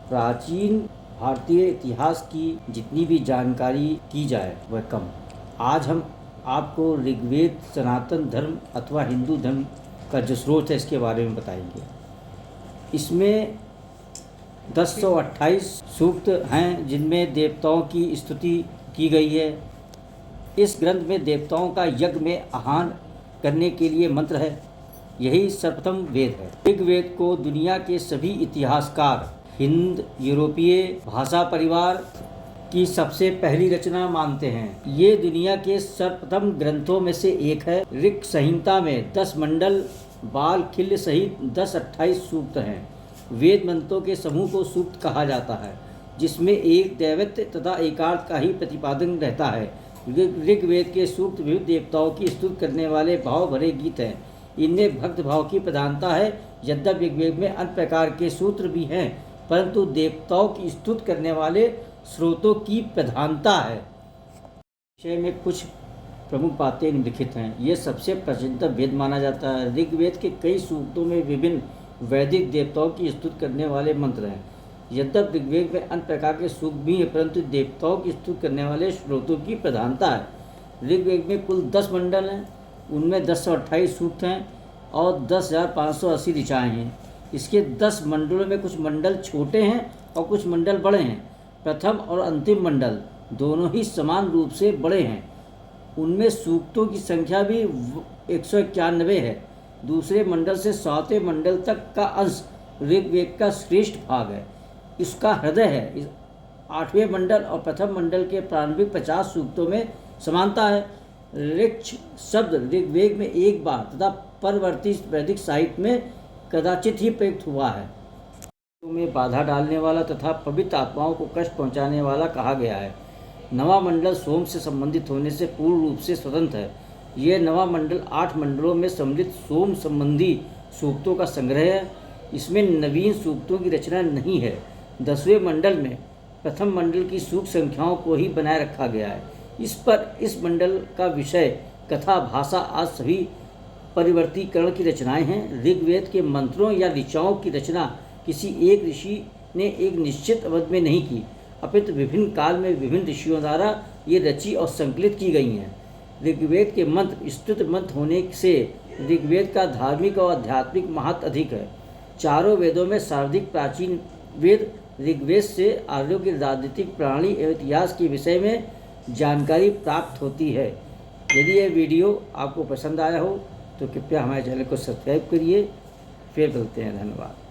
प्राचीन भारतीय इतिहास की जितनी भी जानकारी की जाए वह कम। आज हम आपको ऋग्वेद सनातन धर्म अथवा हिंदू धर्म का जो स्रोत है इसके बारे में बताएंगे। इसमें 1028 सूक्त हैं जिनमें देवताओं की स्तुति की गई है। इस ग्रंथ में देवताओं का यज्ञ में आह्वान करने के लिए मंत्र है। यही सर्वप्रथम वेद है। ऋग्वेद को दुनिया के सभी इतिहासकार हिंद यूरोपीय भाषा परिवार की सबसे पहली रचना मानते हैं। ये दुनिया के सर्वप्रथम ग्रंथों में से एक है। ऋक् संहिता में 10 मंडल बाल खिल्य सहित 10-28 सूक्त हैं। वेद मंत्रों के समूह को सूक्त कहा जाता है, जिसमें एक दैवत्य तथा एकार्थ का ही प्रतिपादन रहता है। ऋग्वेद के सूक्त विविध देवताओं की स्तुति करने वाले भाव भरे गीत हैं। इनमें भक्त भाव की प्रधानता है। यद्यपि ऋग्वेद में अन्य प्रकार के सूत्र भी हैं, परंतु देवताओं की स्तुति करने वाले स्रोतों की प्रधानता है। विषय में कुछ प्रमुख बातें निम्नलिखित हैं। ये सबसे प्रचलित वेद माना जाता है। ऋग्वेद के कई सूक्तों में विभिन्न वैदिक देवताओं की स्तुति करने वाले मंत्र हैं। यद्यपि ऋग्वेद में अन्य प्रकार के सूक्त भी हैं, परंतु देवताओं की स्तुति करने वाले स्रोतों की प्रधानता है। ऋग्वेद में कुल 10 मंडल हैं, उनमें 1028 सूक्त हैं और 10,580 ऋचाएँ हैं। इसके 10 मंडलों में कुछ मंडल छोटे हैं और कुछ मंडल बड़े हैं। प्रथम और अंतिम मंडल दोनों ही समान रूप से बड़े हैं। उनमें सूक्तों की संख्या भी 191 है। दूसरे मंडल से 7वें मंडल तक का अंश ऋग्वेद का श्रेष्ठ भाग है, इसका हृदय है। 8वें मंडल और प्रथम मंडल के प्रारंभिक 50 सूक्तों में समानता है। ऋक् शब्द ऋग्वेद में एक बार तथा परवर्ती वैदिक साहित्य में कदाचित ही प्रयुक्त हुआ है। में बाधा डालने वाला तथा पवित्र आत्माओं को कष्ट पहुंचाने वाला कहा गया है। नवा मंडल सोम से संबंधित होने से पूर्ण रूप से स्वतंत्र है। यह नवा मंडल 8 मंडलों में सम्मिलित सोम संबंधी सूक्तों का संग्रह है। इसमें नवीन सूक्तों की रचना नहीं है। 10वें मंडल में प्रथम मंडल की सूक्त संख्याओं को ही बनाए रखा गया है। इस मंडल का विषय कथा भाषा आज सभी परिवर्तीकरण की रचनाएं हैं। ऋग्वेद के मंत्रों या ऋचाओं की रचना किसी एक ऋषि ने एक निश्चित अवधि में नहीं की, अपितु विभिन्न काल में विभिन्न ऋषियों द्वारा ये रची और संकलित की गई हैं। ऋग्वेद के मंत्र स्तुत मंत्र होने से ऋग्वेद का धार्मिक और आध्यात्मिक महत्व अधिक है। चारों वेदों में सर्वाधिक प्राचीन वेद ऋग्वेद से आर्यों की राजनीतिक प्रणाली एवं इतिहास के विषय में जानकारी प्राप्त होती है। यदि यह वीडियो आपको पसंद आया हो तो कृपया हमारे चैनल को सब्सक्राइब करिए। फिर मिलते हैं। धन्यवाद।